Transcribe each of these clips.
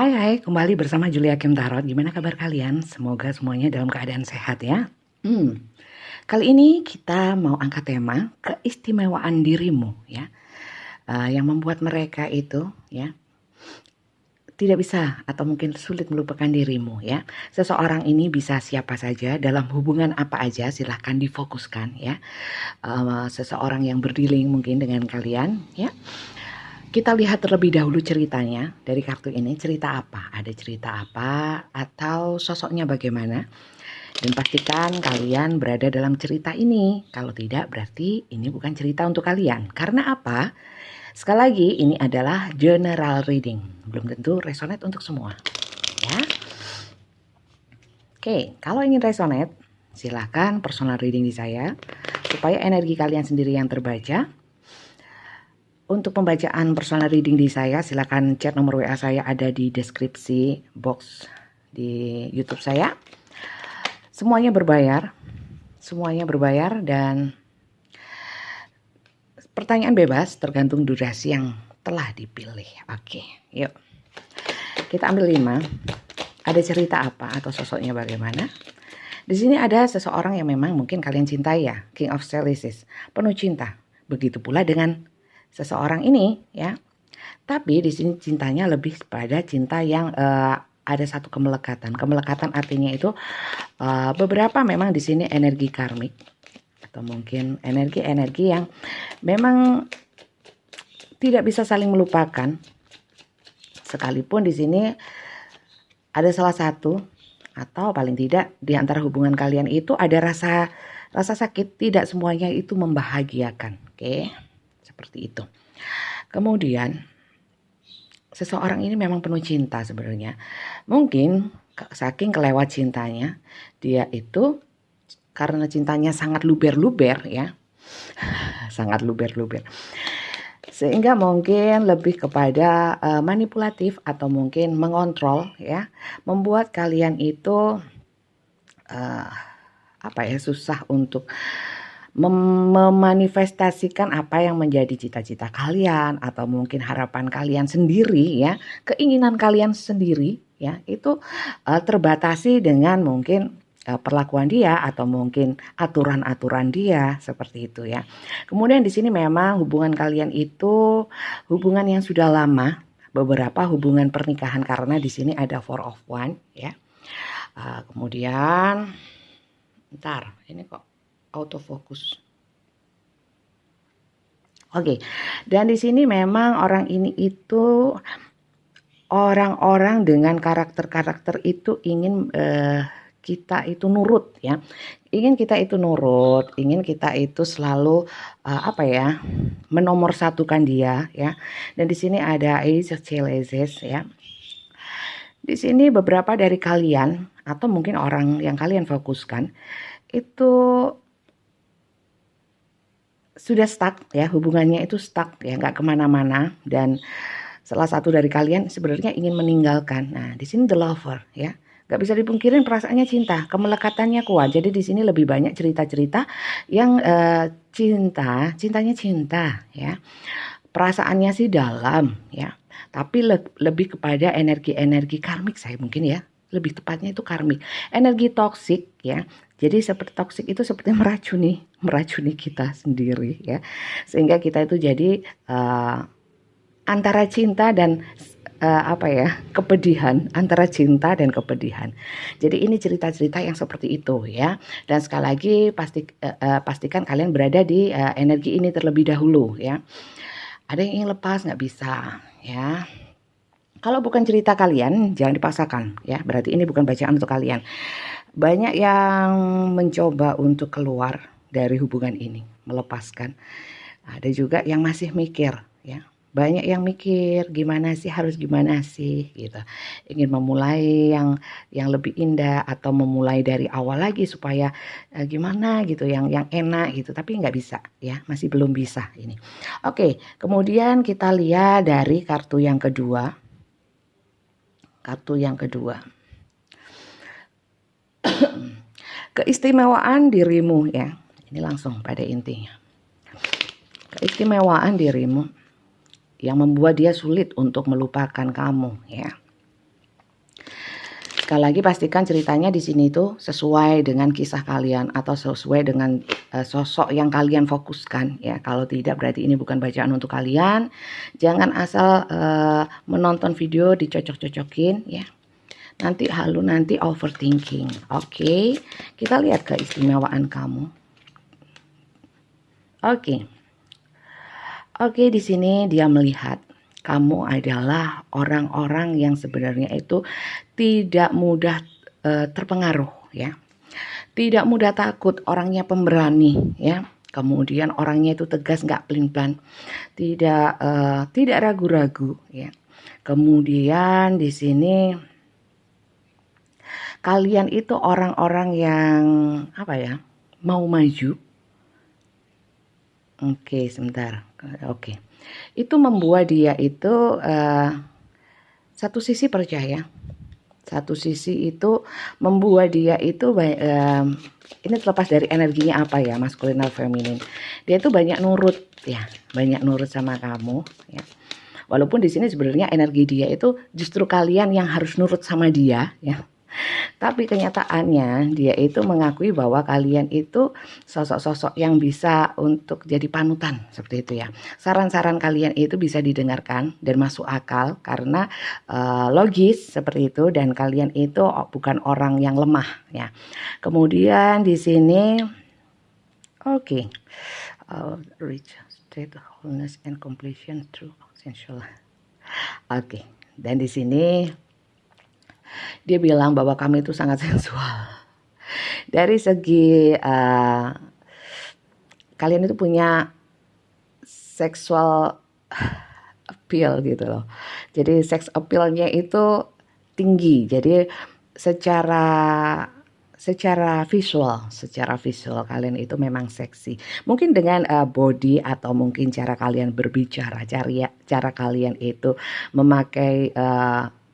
Hai, kembali bersama Julia Kim Tarot. Gimana kabar kalian? Semoga semuanya dalam keadaan sehat ya. Kali ini kita mau angkat tema keistimewaan dirimu ya, yang membuat mereka itu ya tidak bisa atau mungkin sulit melupakan dirimu ya. Seseorang ini bisa siapa saja dalam hubungan apa aja, silahkan difokuskan ya. Seseorang yang berdealing mungkin dengan kalian ya. Kita lihat terlebih dahulu ceritanya dari kartu ini. Cerita apa? Ada cerita apa atau sosoknya bagaimana? Dan pastikan kalian berada dalam cerita ini. Kalau tidak berarti ini bukan cerita untuk kalian. Karena apa? Sekali lagi ini adalah general reading. Belum tentu resonate untuk semua. Ya. Oke, kalau ingin resonate silahkan personal reading di saya. Supaya energi kalian sendiri yang terbaca. Untuk pembacaan personal reading di saya, silakan chat nomor WA saya ada di deskripsi box di YouTube saya. Semuanya berbayar dan pertanyaan bebas tergantung durasi yang telah dipilih. Oke, yuk. Kita ambil 5. Ada cerita apa atau sosoknya bagaimana? Di sini ada seseorang yang memang mungkin kalian cintai ya, King of Chalices, penuh cinta. Begitu pula dengan seseorang ini ya, tapi di sini cintanya lebih pada cinta yang ada satu kemelekatan. Kemelekatan artinya itu beberapa memang di sini energi karmik atau mungkin energi-energi yang memang tidak bisa saling melupakan. Sekalipun di sini ada salah satu atau paling tidak di antara hubungan kalian itu ada rasa sakit, tidak semuanya itu membahagiakan. Oke. Seperti itu. Kemudian seseorang ini memang penuh cinta sebenarnya. Mungkin saking kelewat cintanya, dia itu karena cintanya sangat luber-luber ya. Sangat luber-luber. Sehingga mungkin lebih kepada manipulatif atau mungkin mengontrol ya, membuat kalian itu susah untuk memanifestasikan apa yang menjadi cita-cita kalian atau mungkin harapan kalian sendiri ya, keinginan kalian sendiri ya, itu terbatasi dengan mungkin perlakuan dia atau mungkin aturan-aturan dia seperti itu ya. Kemudian di sini memang hubungan kalian itu hubungan yang sudah lama, beberapa hubungan pernikahan karena di sini ada Four of Wands ya. Kemudian ini kok autofocus. Oke. Dan di sini memang orang ini itu orang-orang dengan karakter-karakter itu ingin kita itu nurut ya. Ingin kita itu nurut, ingin kita itu selalu menomorsatukan dia ya. Dan di sini ada Ace of Chalices ya. Di sini beberapa dari kalian atau mungkin orang yang kalian fokuskan itu sudah stuck ya, hubungannya itu stuck ya, nggak kemana-mana, dan salah satu dari kalian sebenarnya ingin meninggalkan. Nah di sini the lover ya, nggak bisa dipungkirin perasaannya cinta, kemelekatannya kuat. Jadi di sini lebih banyak cerita-cerita yang cintanya cinta ya, perasaannya sih dalam ya, tapi lebih kepada energi-energi karmik saya mungkin ya, lebih tepatnya itu karmik, energi toksik ya. Jadi seperti toksik itu seperti meracuni kita sendiri ya, sehingga kita itu jadi antara cinta dan kepedihan, antara cinta dan kepedihan. Jadi ini cerita-cerita yang seperti itu ya. Dan sekali lagi pastikan kalian berada di energi ini terlebih dahulu ya. Ada yang ingin lepas nggak bisa ya. Kalau bukan cerita kalian jangan dipaksakan ya, berarti ini bukan bacaan untuk kalian. Banyak yang mencoba untuk keluar dari hubungan ini, melepaskan. Ada juga yang masih mikir ya. Banyak yang mikir harus gimana sih gitu. Ingin memulai yang lebih indah atau memulai dari awal lagi supaya gimana gitu, yang enak gitu, tapi nggak bisa ya, masih belum bisa ini. Oke, kemudian kita lihat dari kartu yang kedua. Keistimewaan dirimu ya. Ini langsung pada intinya. Keistimewaan dirimu yang membuat dia sulit untuk melupakan kamu ya. Sekali lagi pastikan ceritanya di sini itu sesuai dengan kisah kalian atau sesuai dengan sosok yang kalian fokuskan ya. Kalau tidak berarti ini bukan bacaan untuk kalian. Jangan asal menonton video dicocok-cocokin ya. Nanti nanti overthinking. Oke, kita lihat keistimewaan kamu. Oke, di sini dia melihat kamu adalah orang-orang yang sebenarnya itu tidak mudah terpengaruh ya. Tidak mudah takut, orangnya pemberani ya. Kemudian orangnya itu tegas, nggak pelin-pelan. Tidak ragu-ragu ya. Kemudian di sini kalian itu orang-orang yang apa ya, mau maju. Oke, sebentar. Oke, itu membuat dia itu satu sisi percaya, satu sisi itu membuat dia itu ini terlepas dari energinya apa ya, maskulin atau feminin. Dia itu banyak nurut ya, banyak nurut sama kamu ya. Walaupun di sini sebenarnya energi dia itu justru kalian yang harus nurut sama dia ya. Tapi kenyataannya dia itu mengakui bahwa kalian itu sosok-sosok yang bisa untuk jadi panutan seperti itu ya. Saran-saran kalian itu bisa didengarkan dan masuk akal karena logis seperti itu, dan kalian itu bukan orang yang lemah ya. Kemudian di sini reach state wholeness and completion through sensual. Dan di sini dia bilang bahwa kamu itu sangat sensual. Dari segi kalian itu punya sexual appeal gitu loh. Jadi sex appealnya itu tinggi. Jadi secara visual kalian itu memang seksi. Mungkin dengan body atau mungkin cara kalian berbicara, cara kalian itu memakai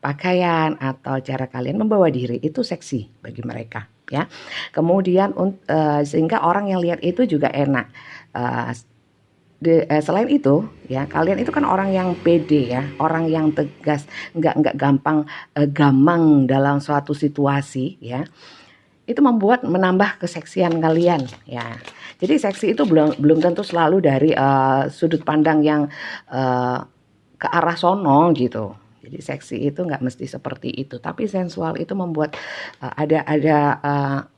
pakaian atau cara kalian membawa diri itu seksi bagi mereka ya. Kemudian sehingga orang yang lihat itu juga enak. Selain itu ya, kalian itu kan orang yang pede ya, orang yang tegas, nggak gampang gamang dalam suatu situasi ya. Itu menambah keseksian kalian ya. Jadi seksi itu belum tentu selalu dari sudut pandang yang ke arah sono gitu. Jadi seksi itu nggak mesti seperti itu, tapi sensual itu membuat ada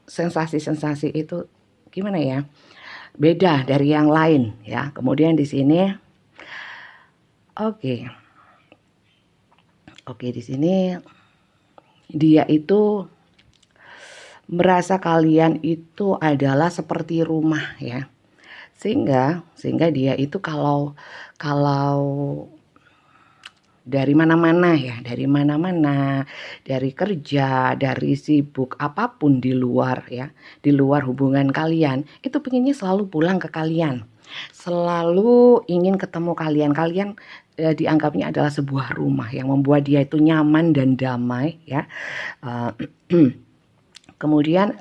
sensasi-sensasi itu gimana ya, beda dari yang lain ya. Kemudian di sini di sini dia itu merasa kalian itu adalah seperti rumah ya, sehingga dia itu kalau dari mana-mana, dari kerja, dari sibuk apapun di luar ya, di luar hubungan kalian, itu pengennya selalu pulang ke kalian, selalu ingin ketemu kalian dianggapnya adalah sebuah rumah yang membuat dia itu nyaman dan damai ya. Kemudian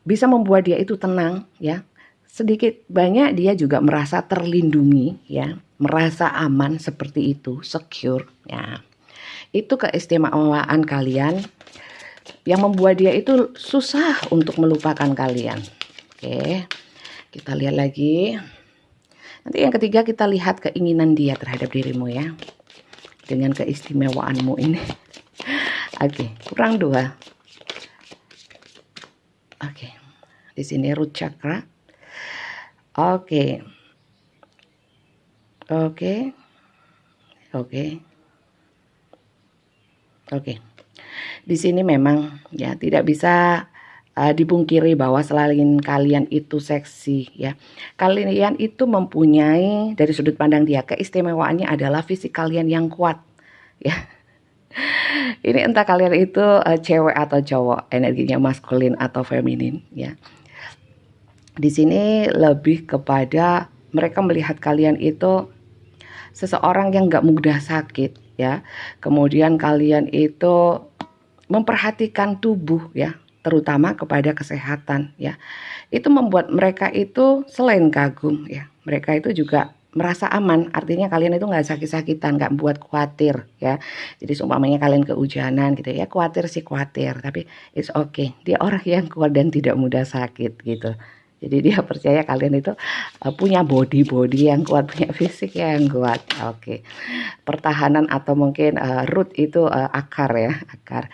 bisa membuat dia itu tenang ya. Sedikit banyak dia juga merasa terlindungi ya, merasa aman seperti itu, secure ya. Itu keistimewaan kalian yang membuat dia itu susah untuk melupakan kalian. Oke, kita lihat lagi. Nanti yang ketiga kita lihat keinginan dia terhadap dirimu ya, dengan keistimewaanmu ini. Kurang 2. Di sini root chakra. Oke. Di sini memang ya tidak bisa dipungkiri bahwa selain kalian itu seksi ya, kalian itu mempunyai dari sudut pandang dia keistimewaannya adalah fisik kalian yang kuat ya. Ini entah kalian itu cewek atau cowok, energinya maskulin atau feminin ya. Di sini lebih kepada mereka melihat kalian itu seseorang yang gak mudah sakit ya. Kemudian kalian itu memperhatikan tubuh ya, terutama kepada kesehatan ya. Itu membuat mereka itu selain kagum ya, mereka itu juga merasa aman, artinya kalian itu nggak sakit-sakitan, nggak buat khawatir ya. Jadi seumpamanya kalian kehujanan gitu ya, khawatir sih khawatir, tapi it's okay. Dia orang yang kuat dan tidak mudah sakit gitu. Jadi dia percaya kalian itu punya body yang kuat, punya fisik yang kuat. Oke. Pertahanan atau mungkin root itu akar ya, akar.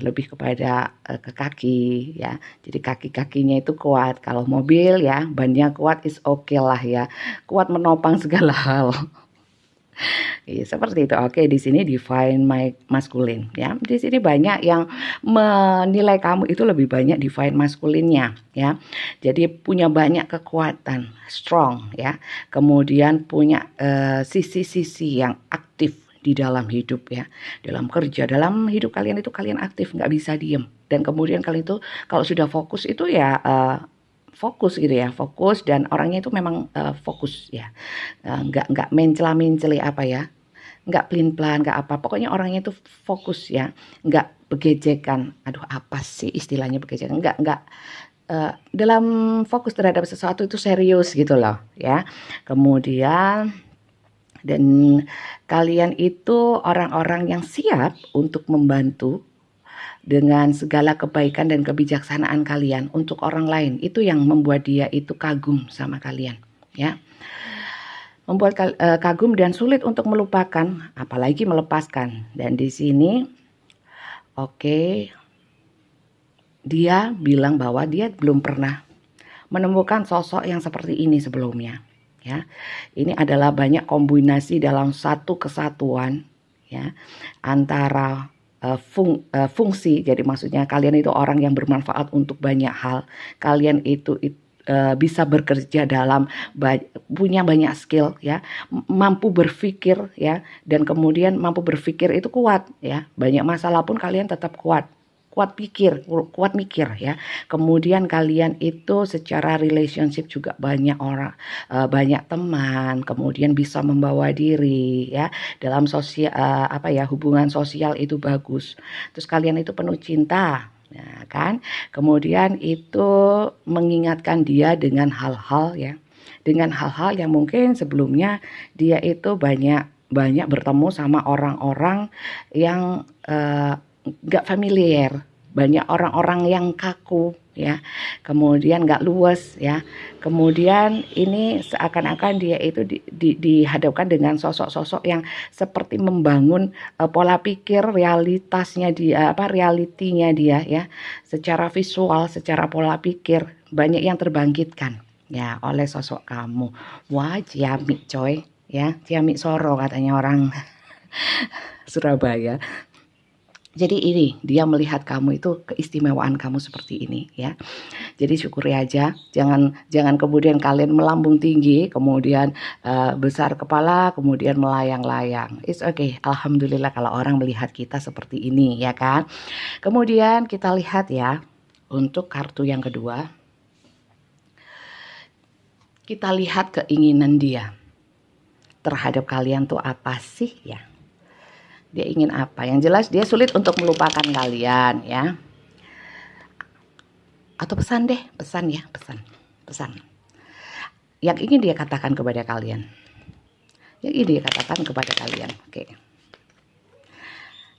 Lebih kepada ke kaki ya. Jadi kaki-kakinya itu kuat. Kalau mobil ya bannya kuat is okay lah ya. Kuat menopang segala hal. Iya, seperti itu. Oke, di sini divine masculine ya. Di sini banyak yang menilai kamu itu lebih banyak divine masculinnya ya. Jadi punya banyak kekuatan, strong ya. Kemudian punya sisi-sisi yang aktif di dalam hidup ya, dalam kerja, dalam hidup kalian itu kalian aktif, nggak bisa diem. Dan kemudian kalian itu kalau sudah fokus itu ya fokus gitu ya, fokus, dan orangnya itu memang fokus ya, nggak mencela-menceli apa ya, nggak pelin-pelan, nggak apa, pokoknya orangnya itu fokus ya, nggak begejekan. Aduh, apa sih istilahnya begejekan? Nggak dalam fokus terhadap sesuatu itu serius gitu loh ya. Kemudian dan kalian itu orang-orang yang siap untuk membantu dengan segala kebaikan dan kebijaksanaan kalian untuk orang lain. Itu yang membuat dia itu kagum sama kalian ya. Membuat kagum dan sulit untuk melupakan, apalagi melepaskan. Dan di sini oke, dia bilang bahwa dia belum pernah menemukan sosok yang seperti ini sebelumnya. Ya, ini adalah banyak kombinasi dalam satu kesatuan ya antara fungsi. Jadi maksudnya kalian itu orang yang bermanfaat untuk banyak hal. Kalian itu bisa bekerja dalam punya banyak skill ya, mampu berpikir ya, dan kemudian mampu berpikir itu kuat ya. Banyak masalah pun kalian tetap kuat mikir ya. Kemudian kalian itu secara relationship juga banyak orang, banyak teman, kemudian bisa membawa diri ya dalam sosial, hubungan sosial itu bagus. Terus kalian itu penuh cinta ya kan. Kemudian itu mengingatkan dia dengan hal-hal ya, dengan hal-hal yang mungkin sebelumnya dia itu banyak bertemu sama orang-orang yang gak familiar, banyak orang-orang yang kaku ya, kemudian gak luas ya. Kemudian ini seakan-akan dia itu dihadapkan dengan sosok-sosok yang seperti membangun pola pikir realitinya dia ya, secara visual, secara pola pikir banyak yang terbangkitkan ya oleh sosok kamu. Wah, ciamik coy ya, ciamik soro katanya orang Surabaya. Jadi ini dia melihat kamu itu keistimewaan kamu seperti ini ya. Jadi syukuri aja, jangan kemudian kalian melambung tinggi, kemudian besar kepala, kemudian melayang-layang. It's okay, alhamdulillah kalau orang melihat kita seperti ini ya kan. Kemudian kita lihat ya untuk kartu yang kedua. Kita lihat keinginan dia terhadap kalian tuh apa sih ya. Dia ingin apa? Yang jelas dia sulit untuk melupakan kalian ya. Atau pesan deh, pesan. Yang ingin dia katakan kepada kalian. Oke.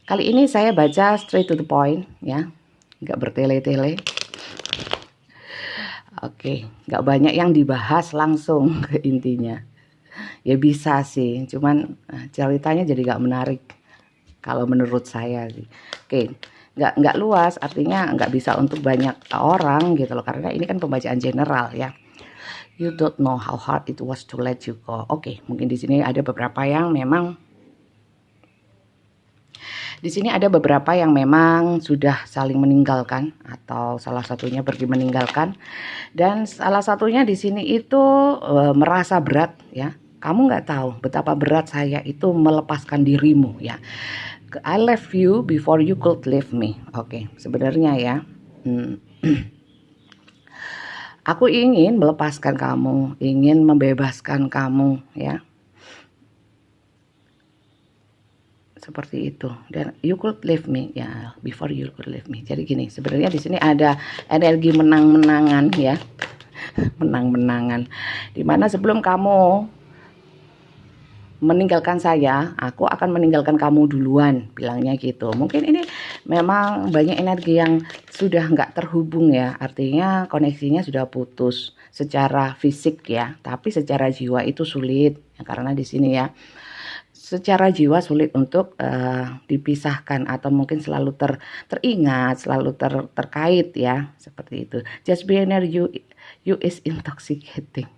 Kali ini saya baca straight to the point ya. Nggak bertele-tele. Oke, nggak banyak yang dibahas, langsung ke intinya. Ya bisa sih, cuman ceritanya jadi nggak menarik. Kalau menurut saya sih, oke, nggak luas, artinya nggak bisa untuk banyak orang gitu loh, karena ini kan pembacaan general ya. You don't know how hard it was to let you go. Oke, mungkin di sini ada beberapa yang memang, sudah saling meninggalkan atau salah satunya pergi meninggalkan, dan salah satunya di sini itu merasa berat ya. Kamu nggak tahu betapa berat saya itu melepaskan dirimu ya. I left you before you could leave me. Oke, sebenarnya ya, aku ingin melepaskan kamu, ingin membebaskan kamu ya. Seperti itu. Dan you could leave me ya, before you could leave me. Jadi gini, sebenarnya di sini ada energi menang-menangan ya. Menang-menangan. Dimana sebelum kamu meninggalkan saya, aku akan meninggalkan kamu duluan, bilangnya gitu. Mungkin ini memang banyak energi yang sudah nggak terhubung ya, artinya koneksinya sudah putus secara fisik ya, tapi secara jiwa itu sulit ya, karena di sini ya secara jiwa sulit untuk dipisahkan atau mungkin selalu teringat, selalu terkait ya, seperti itu. Just be near you is intoxicating.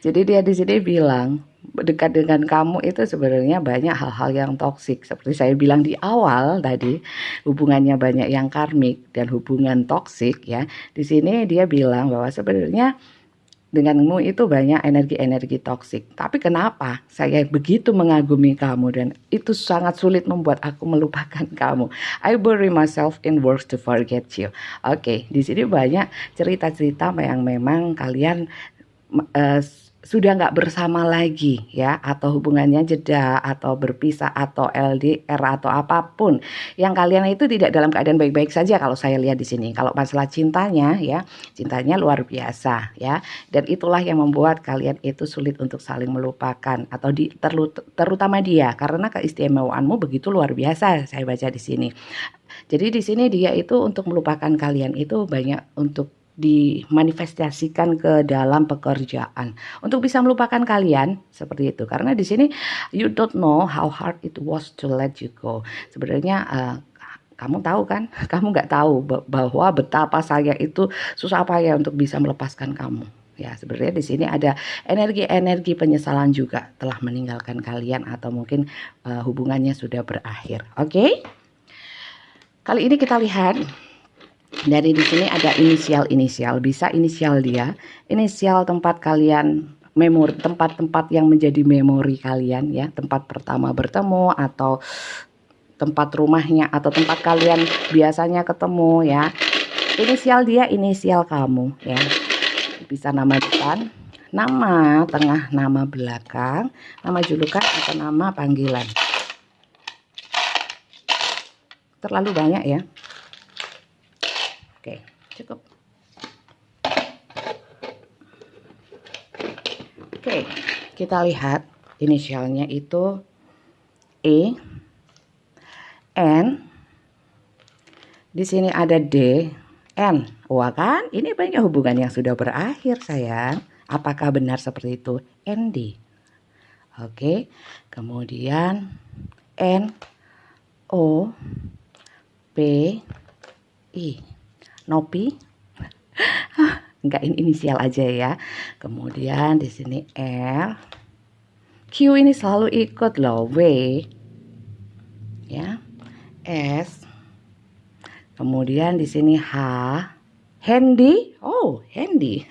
Jadi dia di sini bilang dekat dengan kamu itu sebenarnya banyak hal-hal yang toksik. Seperti saya bilang di awal tadi, hubungannya banyak yang karmik dan hubungan toksik ya. Di sini dia bilang bahwa sebenarnya denganmu itu banyak energi-energi toksik. Tapi kenapa saya begitu mengagumi kamu dan itu sangat sulit membuat aku melupakan kamu. I bury myself in words to forget you. Oke, di sini banyak cerita-cerita yang memang kalian sudah nggak bersama lagi ya, atau hubungannya jeda atau berpisah atau LDR atau apapun yang kalian itu tidak dalam keadaan baik-baik saja kalau saya lihat di sini. Kalau masalah cintanya ya, cintanya luar biasa ya, dan itulah yang membuat kalian itu sulit untuk saling melupakan atau terutama dia, karena keistimewaanmu begitu luar biasa saya baca di sini. Jadi di sini dia itu untuk melupakan kalian itu banyak untuk dimanifestasikan ke dalam pekerjaan untuk bisa melupakan kalian seperti itu, karena di sini you don't know how hard it was to let you go. Sebenarnya kamu tahu kan, kamu nggak tahu bahwa betapa saya itu susah payah untuk bisa melepaskan kamu ya. Sebenarnya di sini ada energi-energi penyesalan juga telah meninggalkan kalian atau mungkin hubungannya sudah berakhir. Oke? Kali ini kita lihat dari di sini ada inisial, bisa inisial dia, inisial tempat kalian, memori, tempat-tempat yang menjadi memori kalian ya, tempat pertama bertemu atau tempat rumahnya atau tempat kalian biasanya ketemu ya. Inisial dia, inisial kamu ya. Bisa nama depan, nama tengah, nama belakang, nama julukan atau nama panggilan. Terlalu banyak ya. Oke, cukup. Oke, kita lihat inisialnya itu E, N. Di sini ada D, N. Wah kan, ini banyak hubungan yang sudah berakhir sayang. Apakah benar seperti itu? ND. Oke, kemudian N, O, P, I. Nopi, enggak, ini inisial aja ya. Kemudian di sini L, Q ini selalu ikut loh, W, ya, S. Kemudian di sini H, Handy, oh Handy.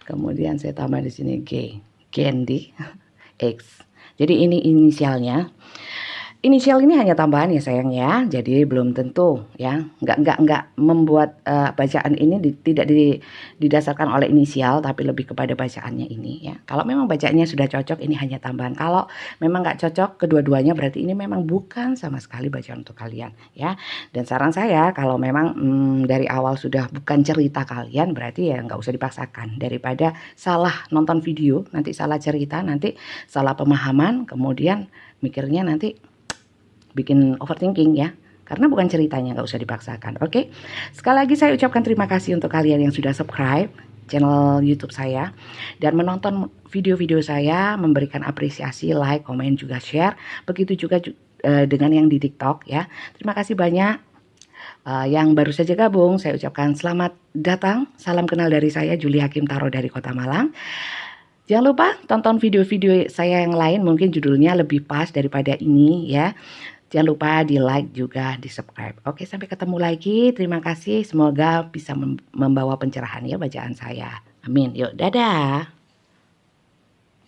Kemudian saya tambah di sini G, Candy, X. Jadi ini inisialnya. Inisial ini hanya tambahan ya sayang ya, jadi belum tentu ya, nggak membuat bacaan ini tidak didasarkan oleh inisial, tapi lebih kepada bacaannya ini ya. Kalau memang bacaannya sudah cocok, ini hanya tambahan. Kalau memang nggak cocok kedua-duanya, berarti ini memang bukan sama sekali bacaan untuk kalian ya. Dan saran saya kalau memang dari awal sudah bukan cerita kalian, berarti ya nggak usah dipaksakan, daripada salah nonton video, nanti salah cerita, nanti salah pemahaman, kemudian mikirnya nanti bikin overthinking ya, karena bukan ceritanya, nggak usah dipaksakan. Oke, sekali lagi saya ucapkan terima kasih untuk kalian yang sudah subscribe channel YouTube saya dan menonton video-video saya, memberikan apresiasi, like, komen, juga share. Begitu juga dengan yang di TikTok ya. Terima kasih banyak. Yang baru saja gabung, saya ucapkan selamat datang. Salam kenal dari saya, Julie Hakim Taro dari Kota Malang. Jangan lupa tonton video-video saya yang lain, mungkin judulnya lebih pas daripada ini ya. Jangan lupa di like juga di subscribe. Oke, sampai ketemu lagi. Terima kasih. Semoga bisa membawa pencerahan ya bacaan saya. Amin. Yuk, dadah.